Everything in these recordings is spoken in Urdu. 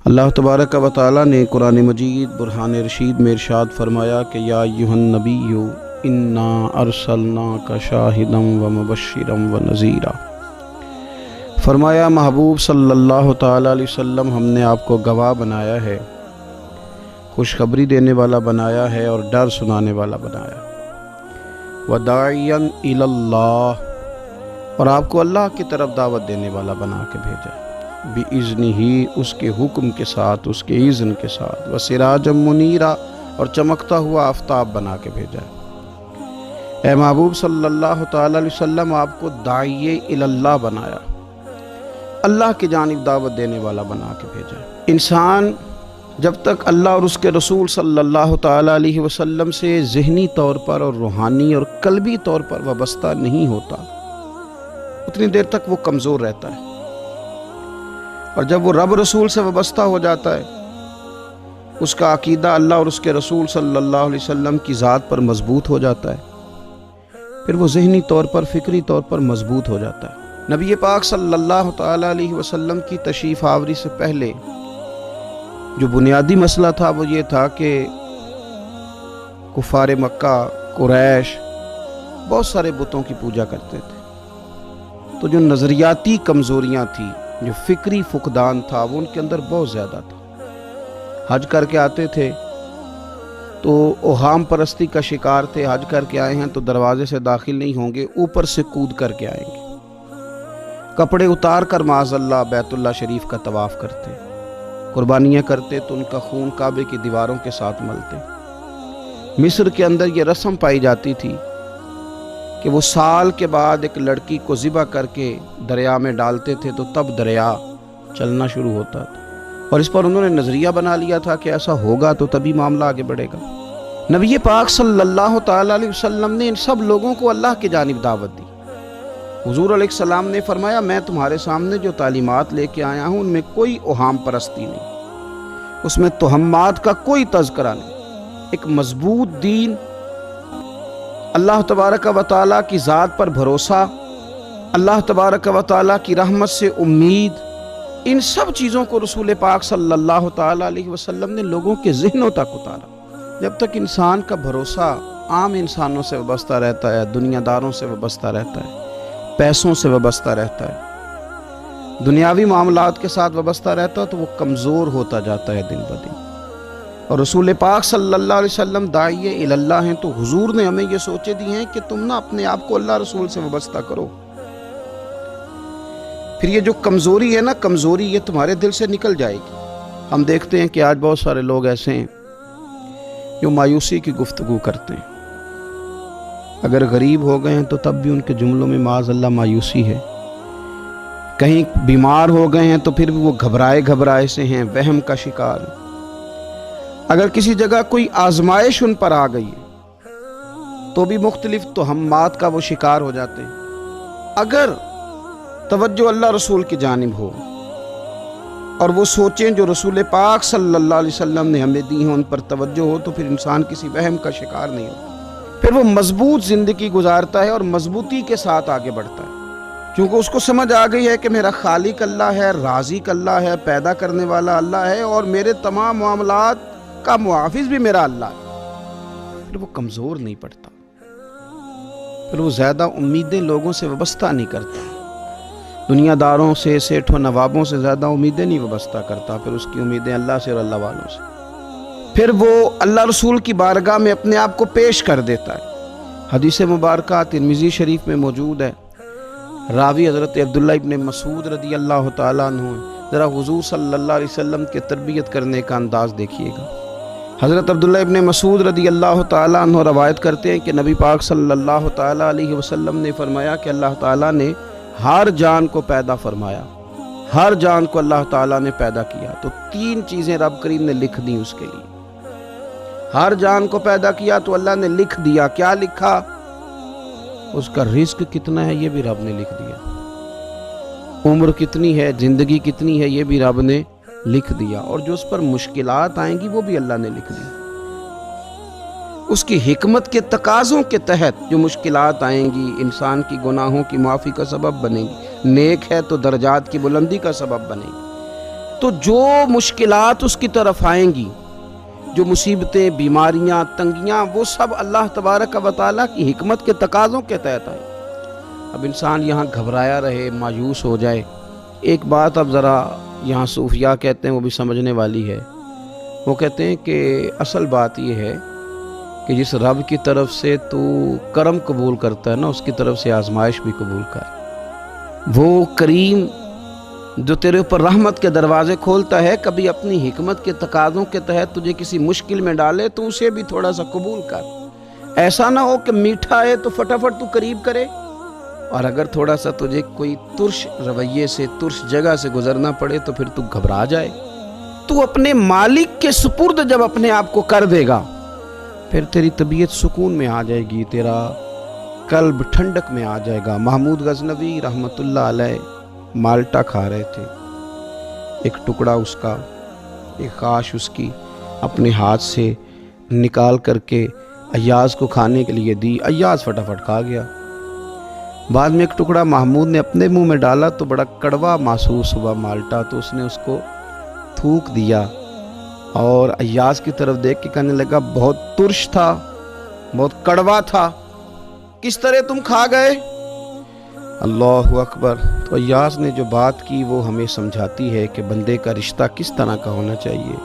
اللہ تبارک و تعالی نے قرآن مجید برہان رشید میں ارشاد فرمایا کہ یا ایھا النبی انا ارسلناک شاہدا و مبشرا و نذیرا۔ فرمایا محبوب صلی اللہ تعالی علیہ وسلم ہم نے آپ کو گواہ بنایا ہے، خوشخبری دینے والا بنایا ہے اور ڈر سنانے والا بنایا، وداعیا الی اللہ، اور آپ کو اللہ کی طرف دعوت دینے والا بنا کے بھیجا بِإِذْنِهِ، اس کے حکم کے ساتھ، اس کے اذن کے ساتھ، وَسِرَاجًا مُنِيرًا، اور چمکتا ہوا آفتاب بنا کے بھیجا ہے۔ اے محبوب صلی اللہ تعالی علیہ وسلم آپ کو داعی الی اللہ بنایا، اللہ کی جانب دعوت دینے والا بنا کے بھیجا ہے۔ انسان جب تک اللہ اور اس کے رسول صلی اللہ تعالی علیہ وسلم سے ذہنی طور پر اور روحانی اور قلبی طور پر وابستہ نہیں ہوتا، اتنی دیر تک وہ کمزور رہتا ہے، اور جب وہ رب رسول سے وابستہ ہو جاتا ہے، اس کا عقیدہ اللہ اور اس کے رسول صلی اللہ علیہ وسلم کی ذات پر مضبوط ہو جاتا ہے، پھر وہ ذہنی طور پر، فکری طور پر مضبوط ہو جاتا ہے۔ نبی پاک صلی اللہ تعالی علیہ وسلم کی تشریف آوری سے پہلے جو بنیادی مسئلہ تھا وہ یہ تھا کہ کفار مکہ، قریش بہت سارے بتوں کی پوجا کرتے تھے، تو جو نظریاتی کمزوریاں تھیں، جو فکری فقدان تھا، وہ ان کے اندر بہت زیادہ تھا۔ حج کر کے آتے تھے تو اوہام پرستی کا شکار تھے، حج کر کے آئے ہیں تو دروازے سے داخل نہیں ہوں گے، اوپر سے کود کر کے آئیں گے، کپڑے اتار کر معاذ اللہ بیت اللہ شریف کا طواف کرتے، قربانیاں کرتے تو ان کا خون کعبے کی دیواروں کے ساتھ ملتے۔ مصر کے اندر یہ رسم پائی جاتی تھی کہ وہ سال کے بعد ایک لڑکی کو ذبح کر کے دریا میں ڈالتے تھے تو تب دریا چلنا شروع ہوتا تھا، اور اس پر انہوں نے نظریہ بنا لیا تھا کہ ایسا ہوگا تو تبھی معاملہ آگے بڑھے گا۔ نبی پاک صلی اللہ تعالی علیہ وسلم نے ان سب لوگوں کو اللہ کی جانب دعوت دی۔ حضور علیہ السلام نے فرمایا میں تمہارے سامنے جو تعلیمات لے کے آیا ہوں ان میں کوئی اوہام پرستی نہیں، اس میں توہمات کا کوئی تذکرہ نہیں، ایک مضبوط دین، اللہ تبارک و تعالیٰ کی ذات پر بھروسہ، اللہ تبارک و تعالیٰ کی رحمت سے امید، ان سب چیزوں کو رسول پاک صلی اللہ تعالیٰ علیہ وسلم نے لوگوں کے ذہنوں تک اتارا۔ جب تک انسان کا بھروسہ عام انسانوں سے وابستہ رہتا ہے، دنیا داروں سے وابستہ رہتا ہے، پیسوں سے وابستہ رہتا ہے، دنیاوی معاملات کے ساتھ وابستہ رہتا ہے، تو وہ کمزور ہوتا جاتا ہے دن بدن۔ اور رسول پاک صلی اللہ علیہ وسلم داعی الی اللہ ہیں، تو حضور نے ہمیں یہ سوچے دی ہیں کہ تم نہ اپنے آپ کو اللہ رسول سے وابستہ کرو، پھر یہ جو کمزوری ہے نا، کمزوری یہ تمہارے دل سے نکل جائے گی۔ ہم دیکھتے ہیں کہ آج بہت سارے لوگ ایسے ہیں جو مایوسی کی گفتگو کرتے ہیں، اگر غریب ہو گئے ہیں تو تب بھی ان کے جملوں میں معاذ اللہ مایوسی ہے، کہیں بیمار ہو گئے ہیں تو پھر بھی وہ گھبرائے سے ہیں، وہم کا شکار ہیں، اگر کسی جگہ کوئی آزمائش ان پر آ گئی ہے تو بھی مختلف توہمات کا وہ شکار ہو جاتے ہیں۔ اگر توجہ اللہ رسول کی جانب ہو اور وہ سوچیں جو رسول پاک صلی اللہ علیہ وسلم نے ہمیں دی ہیں ان پر توجہ ہو، تو پھر انسان کسی وہم کا شکار نہیں ہوتا، پھر وہ مضبوط زندگی گزارتا ہے اور مضبوطی کے ساتھ آگے بڑھتا ہے، کیونکہ اس کو سمجھ آ گئی ہے کہ میرا خالق اللہ ہے، رازق اللہ ہے، پیدا کرنے والا اللہ ہے، اور میرے تمام معاملات کا محافظ بھی میرا اللہ ہے۔ پھر وہ کمزور نہیں پڑتا، پھر وہ زیادہ امیدیں لوگوں سے وابستہ نہیں کرتا، دنیا داروں سے، سیٹھ و نوابوں سے زیادہ امیدیں نہیں وابستہ کرتا، پھر اس کی امیدیں اللہ سے اور اللہ والوں سے، پھر وہ اللہ رسول کی بارگاہ میں اپنے آپ کو پیش کر دیتا ہے۔ حدیث مبارکہ ترمذی شریف میں موجود ہے، راوی حضرت عبداللہ ابن مسعود رضی اللہ تعالیٰ عنہ، ذرا حضور صلی اللہ علیہ وسلم کے تربیت کرنے کا انداز دیکھیے گا۔ حضرت عبداللہ ابن مسعود رضی اللہ تعالیٰ عنہ روایت کرتے ہیں کہ نبی پاک صلی اللہ تعالیٰ علیہ وسلم نے فرمایا کہ اللہ تعالیٰ نے ہر جان کو پیدا فرمایا، ہر جان کو اللہ تعالیٰ نے پیدا کیا، تو تین چیزیں رب کریم نے لکھ دیں اس کے لیے۔ ہر جان کو پیدا کیا تو اللہ نے لکھ دیا، کیا لکھا؟ اس کا رزق کتنا ہے یہ بھی رب نے لکھ دیا، عمر کتنی ہے، زندگی کتنی ہے یہ بھی رب نے لکھ دیا، اور جو اس پر مشکلات آئیں گی وہ بھی اللہ نے لکھ دی۔ اس کی حکمت کے تقاضوں کے تحت جو مشکلات آئیں گی انسان کی گناہوں کی معافی کا سبب بنے گی، نیک ہے تو درجات کی بلندی کا سبب بنے گی، تو جو مشکلات اس کی طرف آئیں گی، جو مصیبتیں، بیماریاں، تنگیاں، وہ سب اللہ تبارک و تعالیٰ کی حکمت کے تقاضوں کے تحت آئیں۔ اب انسان یہاں گھبرایا رہے، مایوس ہو جائے۔ ایک بات اب ذرا یہاں صوفیاء کہتے ہیں، وہ بھی سمجھنے والی ہے۔ وہ کہتے ہیں کہ اصل بات یہ ہے کہ جس رب کی طرف سے تو کرم قبول کرتا ہے نا، اس کی طرف سے آزمائش بھی قبول کر۔ وہ کریم جو تیرے اوپر رحمت کے دروازے کھولتا ہے، کبھی اپنی حکمت کے تقاضوں کے تحت تجھے کسی مشکل میں ڈالے تو اسے بھی تھوڑا سا قبول کر۔ ایسا نہ ہو کہ میٹھا ہے تو فٹافٹ تو قریب کرے، اور اگر تھوڑا سا تجھے کوئی ترش رویے سے، ترش جگہ سے گزرنا پڑے تو پھر تو گھبرا جائے۔ تو اپنے مالک کے سپرد جب اپنے آپ کو کر دے گا، پھر تیری طبیعت سکون میں آ جائے گی، تیرا قلب ٹھنڈک میں آ جائے گا۔ محمود غزنوی رحمت اللہ علیہ مالٹا کھا رہے تھے، ایک ٹکڑا اس کا، ایک خاش اس کی اپنے ہاتھ سے نکال کر کے ایاز کو کھانے کے لیے دی۔ ایاز فٹافٹ کھا گیا۔ بعد میں ایک ٹکڑا محمود نے اپنے منہ میں ڈالا تو بڑا کڑوا محسوس ہوا مالٹا، تو اس نے اس کو تھوک دیا اور ایاز کی طرف دیکھ کے کہنے لگا بہت ترش تھا، بہت کڑوا تھا، کس طرح تم کھا گئے؟ اللہ اکبر۔ تو ایاز نے جو بات کی وہ ہمیں سمجھاتی ہے کہ بندے کا رشتہ کس طرح کا ہونا چاہیے۔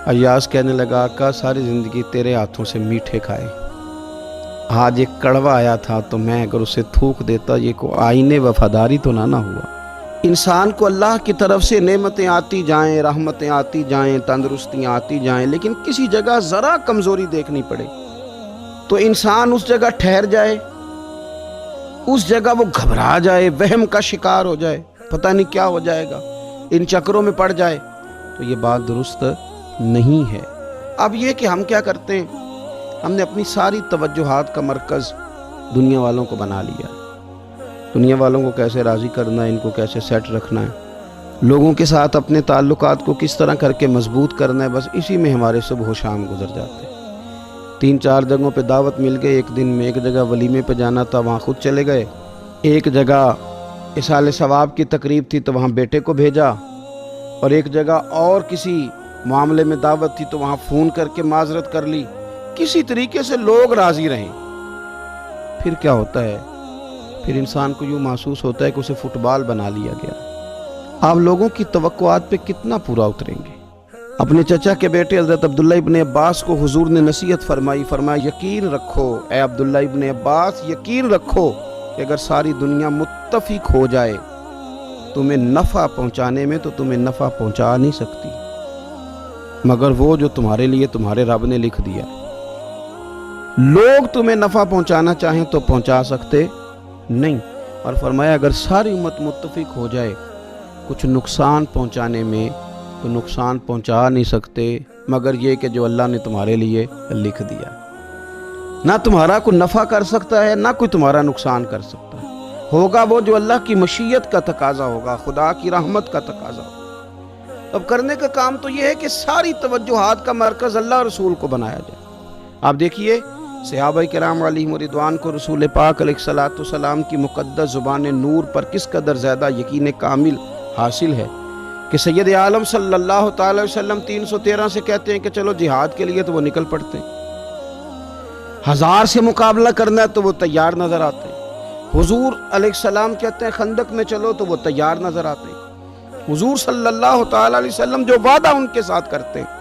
ایاز کہنے لگا آقا ساری زندگی تیرے ہاتھوں سے میٹھے کھائے، آج ایک کڑوا آیا تھا تو میں اگر اسے تھوک دیتا، یہ کو آئینے وفاداری تو نہ ہوا۔ انسان کو اللہ کی طرف سے نعمتیں آتی جائیں، رحمتیں آتی جائیں، تندرستیاں آتی جائیں، لیکن کسی جگہ ذرا کمزوری دیکھنی پڑے تو انسان اس جگہ ٹھہر جائے، اس جگہ وہ گھبرا جائے، وہم کا شکار ہو جائے، پتہ نہیں کیا ہو جائے گا، ان چکروں میں پڑ جائے، تو یہ بات درست نہیں ہے۔ اب یہ کہ ہم کیا کرتے ہیں، ہم نے اپنی ساری توجہات کا مرکز دنیا والوں کو بنا لیا۔ دنیا والوں کو کیسے راضی کرنا ہے، ان کو کیسے سیٹ رکھنا ہے، لوگوں کے ساتھ اپنے تعلقات کو کس طرح کر کے مضبوط کرنا ہے، بس اسی میں ہمارے صبح و شام گزر جاتے ہیں۔ 3-4 جگہوں پہ دعوت مل گئی ایک دن میں، ایک جگہ ولیمے پہ جانا تھا وہاں خود چلے گئے، ایک جگہ اصال ثواب کی تقریب تھی تو وہاں بیٹے کو بھیجا، اور ایک جگہ اور کسی معاملے میں دعوت تھی تو وہاں فون کر کے معذرت کر لی۔ کسی طریقے سے لوگ راضی رہیں۔ پھر کیا ہوتا ہے، پھر انسان کو یوں محسوس ہوتا ہے کہ اسے فٹ بال بنا لیا گیا۔ آپ لوگوں کی توقعات پہ کتنا پورا اتریں گے؟ اپنے چچا کے بیٹے حضرت عبداللہ ابن عباس کو حضور نے نصیحت فرمائی، فرمایا یقین رکھو اے عبداللہ ابن عباس، یقین رکھو کہ اگر ساری دنیا متفق ہو جائے تمہیں نفع پہنچانے میں تو تمہیں نفع پہنچا نہیں سکتی مگر وہ جو تمہارے لیے تمہارے رب نے لکھ دیا۔ لوگ تمہیں نفع پہنچانا چاہیں تو پہنچا سکتے نہیں، اور فرمایا اگر ساری امت متفق ہو جائے کچھ نقصان پہنچانے میں تو نقصان پہنچا نہیں سکتے مگر یہ کہ جو اللہ نے تمہارے لیے لکھ دیا۔ نہ تمہارا کوئی نفع کر سکتا ہے، نہ کوئی تمہارا نقصان کر سکتا ہے، ہوگا وہ جو اللہ کی مشیت کا تقاضا ہوگا، خدا کی رحمت کا تقاضا ہوگا۔ اب کرنے کا کام تو یہ ہے کہ ساری توجہات کا مرکز اللہ رسول کو بنایا جائے۔ آپ دیکھیے صحابہ کرام علیہم رضوان کو رسول پاک علیہ الصلوۃ والسلام کی مقدس زبان نور پر کس قدر زیادہ یقین کامل حاصل ہے کہ سید عالم صلی اللہ تعالی وسلم 313 سے کہتے ہیں کہ چلو جہاد کے لیے تو وہ نکل پڑتے ہیں، 1000 سے مقابلہ کرنا ہے تو وہ تیار نظر آتے ہیں۔ حضور علیہ السلام کہتے ہیں خندق میں چلو تو وہ تیار نظر آتے ہیں۔ حضور صلی اللہ تعالی علیہ وسلم جو وعدہ ان کے ساتھ کرتے ہیں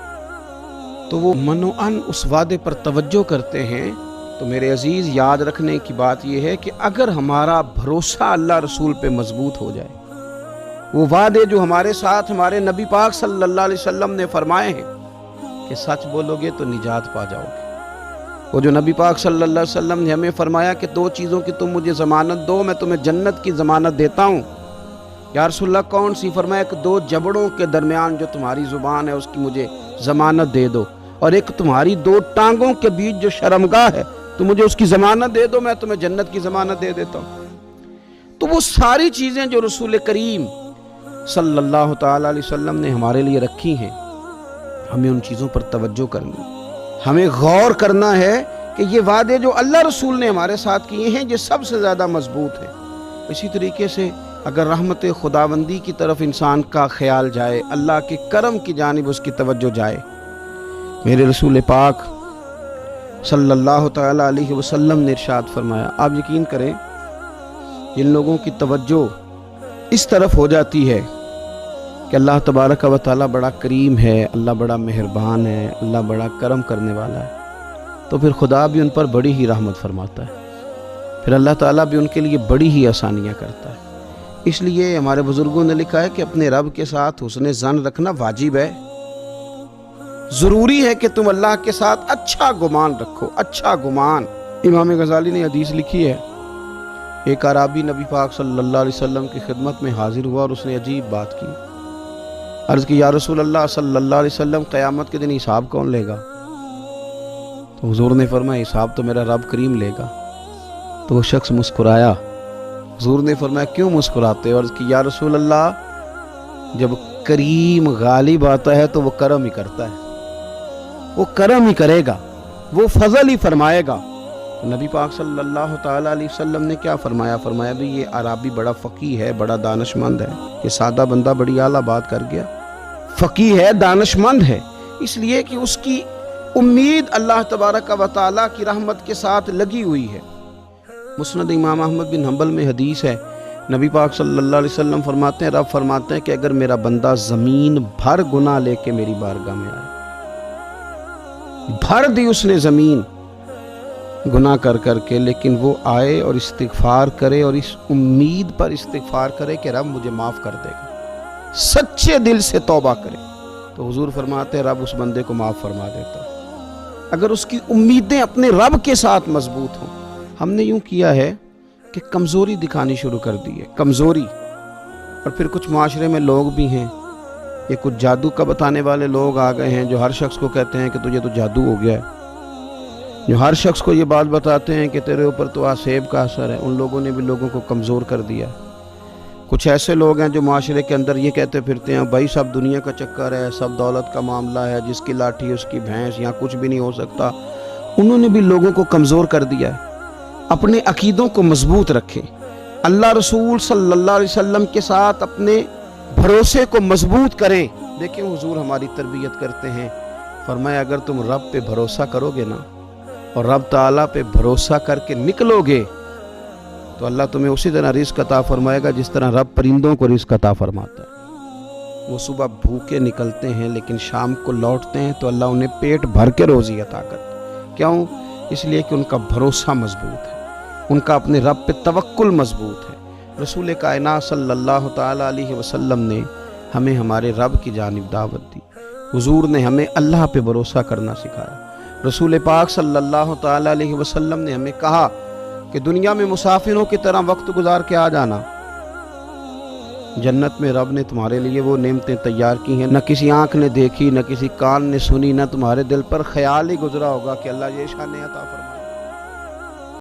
تو وہ منوعاً اس وعدے پر توجہ کرتے ہیں۔ تو میرے عزیز یاد رکھنے کی بات یہ ہے کہ اگر ہمارا بھروسہ اللہ رسول پہ مضبوط ہو جائے، وہ وعدے جو ہمارے ساتھ ہمارے نبی پاک صلی اللہ علیہ وسلم نے فرمائے ہیں کہ سچ بولو گے تو نجات پا جاؤ گے، وہ جو نبی پاک صلی اللہ علیہ وسلم نے ہمیں فرمایا کہ 2 چیزوں کی تم مجھے ضمانت دو، میں تمہیں جنت کی ضمانت دیتا ہوں۔ یا رسول اللہ کون سی؟ فرمایا کہ 2 جبڑوں کے درمیان جو تمہاری زبان ہے اس کی مجھے ضمانت دے دو، اور ایک تمہاری 2 ٹانگوں کے بیچ جو شرمگاہ ہے تو مجھے اس کی ضمانت دے دو، میں تمہیں جنت کی ضمانت دے دیتا ہوں۔ تو وہ ساری چیزیں جو رسول کریم صلی اللہ تعالی علیہ وسلم نے ہمارے لیے رکھی ہیں، ہمیں ان چیزوں پر توجہ کرنی، ہمیں غور کرنا ہے کہ یہ وعدے جو اللہ رسول نے ہمارے ساتھ کیے ہیں یہ سب سے زیادہ مضبوط ہیں۔ اسی طریقے سے اگر رحمت خداوندی کی طرف انسان کا خیال جائے، اللہ کے کرم کی جانب اس کی توجہ جائے، میرے رسول پاک صلی اللہ تعالی علیہ وسلم نے ارشاد فرمایا، آپ یقین کریں جن لوگوں کی توجہ اس طرف ہو جاتی ہے کہ اللہ تبارک و تعالی بڑا کریم ہے، اللہ بڑا مہربان ہے، اللہ بڑا کرم کرنے والا ہے، تو پھر خدا بھی ان پر بڑی ہی رحمت فرماتا ہے، پھر اللہ تعالیٰ بھی ان کے لیے بڑی ہی آسانیاں کرتا ہے۔ اس لیے ہمارے بزرگوں نے لکھا ہے کہ اپنے رب کے ساتھ حسن ظن رکھنا واجب ہے، ضروری ہے کہ تم اللہ کے ساتھ اچھا گمان رکھو، اچھا گمان۔ امام غزالی نے حدیث لکھی ہے، ایک اعرابی نبی پاک صلی اللہ علیہ وسلم کی خدمت میں حاضر ہوا اور اس نے عجیب بات کی، عرض کی یا رسول اللہ صلی اللہ علیہ وسلم قیامت کے دن حساب کون لے گا؟ تو حضور نے فرمایا حساب تو میرا رب کریم لے گا۔ تو وہ شخص مسکرایا، حضور نے فرمایا کیوں مسکراتے ہو؟ عرض کی یا رسول اللہ جب کریم غالب آتا ہے تو وہ کرم ہی کرتا ہے، وہ کرم ہی کرے گا، وہ فضل ہی فرمائے گا۔ نبی پاک صلی اللہ تعالیٰ علیہ وسلم نے کیا فرمایا؟ فرمایا بھی یہ عربی بڑا فقیہ ہے، بڑا دانشمند ہے، یہ سادہ بندہ بڑی اعلیٰ بات کر گیا، فقیہ ہے، دانشمند ہے، اس لیے کہ اس کی امید اللہ تبارک و تعالیٰ کی رحمت کے ساتھ لگی ہوئی ہے۔ مسند امام احمد بن حنبل میں حدیث ہے، نبی پاک صلی اللہ علیہ وسلم فرماتے ہیں، رب فرماتے ہیں کہ اگر میرا بندہ زمین بھر گناہ لے کے میری بارگاہ میں آئے، بھر دی اس نے زمین گناہ کر کر کے، لیکن وہ آئے اور استغفار کرے اور اس امید پر استغفار کرے کہ رب مجھے معاف کر دے گا، سچے دل سے توبہ کرے، تو حضور فرماتے ہیں رب اس بندے کو معاف فرما دیتا ہے، اگر اس کی امیدیں اپنے رب کے ساتھ مضبوط ہوں۔ ہم نے یوں کیا ہے کہ کمزوری دکھانی شروع کر دی ہے، کمزوری، اور پھر کچھ معاشرے میں لوگ بھی ہیں، یہ کچھ جادو کا بتانے والے لوگ آ گئے ہیں جو ہر شخص کو کہتے ہیں کہ تجھے تو جادو ہو گیا ہے، جو ہر شخص کو یہ بات بتاتے ہیں کہ تیرے اوپر تو آسیب کا اثر ہے۔ ان لوگوں نے بھی لوگوں کو کمزور کر دیا۔ کچھ ایسے لوگ ہیں جو معاشرے کے اندر یہ کہتے پھرتے ہیں بھائی سب دنیا کا چکر ہے، سب دولت کا معاملہ ہے، جس کی لاٹھی اس کی بھینس، یہاں کچھ بھی نہیں ہو سکتا۔ انہوں نے بھی لوگوں کو کمزور کر دیا ہے۔ اپنے عقیدوں کو مضبوط رکھیں، اللہ رسول صلی اللہ علیہ وسلم کے ساتھ اپنے بھروسے کو مضبوط کریں۔ دیکھیں حضور ہماری تربیت کرتے ہیں، فرمایا اگر تم رب پہ بھروسہ کرو گے نا اور رب تعالیٰ پہ بھروسہ کر کے نکلو گے تو اللہ تمہیں اسی طرح رزق عطا فرمائے گا جس طرح رب پرندوں کو رزق عطا فرماتا ہے۔ وہ صبح بھوکے نکلتے ہیں لیکن شام کو لوٹتے ہیں تو اللہ انہیں پیٹ بھر کے روزی عطا کرتا ہے۔ کیوں؟ اس لیے کہ ان کا بھروسہ مضبوط ہے، ان کا اپنے رب پہ توکل مضبوط ہے۔ رسول کائنات صلی اللہ تعالیٰ علیہ وسلم نے ہمیں ہمارے رب کی جانب دعوت دی، حضور نے ہمیں اللہ پہ بھروسہ کرنا سکھایا۔ رسول پاک صلی اللہ تعالیٰ علیہ وسلم نے ہمیں کہا کہ دنیا میں مسافروں کی طرح وقت گزار کے آ جانا، جنت میں رب نے تمہارے لیے وہ نعمتیں تیار کی ہیں نہ کسی آنکھ نے دیکھی، نہ کسی کان نے سنی، نہ تمہارے دل پر خیال ہی گزرا ہوگا کہ اللہ یہ شان عطا فرمائے۔